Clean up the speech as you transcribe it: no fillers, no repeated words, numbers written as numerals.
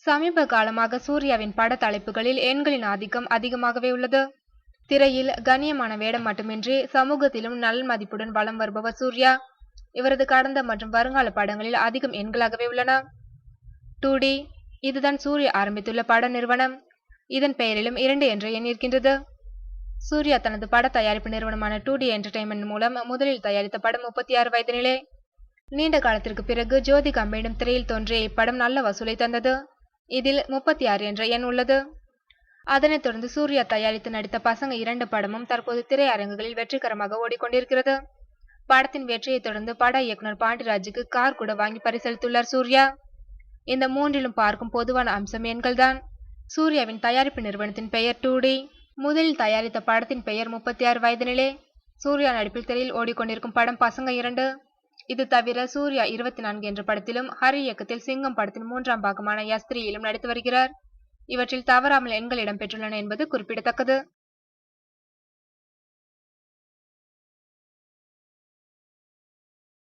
சமீப காலமாக சூர்யாவின் பட தலைப்புகளில் எண்களின் ஆதிக்கம் அதிகமாகவே உள்ளது. திரையில் கண்ணியமான வேடம் மட்டுமின்றி சமூகத்திலும் நல் மதிப்புடன் வலம் வருபவர் சூர்யா. இவரது கடந்த மற்றும் வருங்கால படங்களில் அதிகம் எண்களாகவே உள்ளன. 2D இதுதான் சூர்யா ஆரம்பித்துள்ள பட நிறுவனம். இதன் பெயரிலும் 2 என்ற எண் இருக்கின்றது. சூர்யா தனது பட தயாரிப்பு நிறுவனமான 2D என்டர்டைன்மெண்ட் மூலம் முதலில் தயாரித்த படம் 36 வயது நிலை. நீண்ட காலத்திற்கு பிறகு ஜோதிகா மீண்டும் திரையில் தோன்றிய இப்படம் நல்ல வசூலை தந்தது. இதில் 36 என்ற எண் உள்ளது. அதனைத் தொடர்ந்து சூர்யா தயாரித்து நடித்த பசங்க 2 படமும் தற்போது திரையரங்குகளில் வெற்றிகரமாக ஓடிக்கொண்டிருக்கிறது. படத்தின் வெற்றியை தொடர்ந்து பட இயக்குனர் பாண்டிராஜுக்கு கார் கூட வாங்கி பரிசளித்துள்ளார் சூர்யா. இந்த மூன்றிலும் பார்க்கும் பொதுவான அம்சம் எண்கள்தான். சூர்யாவின் தயாரிப்பு நிறுவனத்தின் பெயர் 2D. முதலில் தயாரித்த படத்தின் பெயர் 36 வயது நிலை. சூர்யா நடிப்பில் திரையில் ஓடிக்கொண்டிருக்கும் படம் பசங்க 2. இது தவிர சூர்யா 24 என்ற படத்திலும் ஹரி இயக்கத்தில் சிங்கம் படத்தின் 3ஆம் பாகமான S3யிலும் நடித்து வருகிறார். இவற்றில் தவறாமல் எண்கள் இடம்பெற்றுள்ளன என்பது குறிப்பிடத்தக்கது.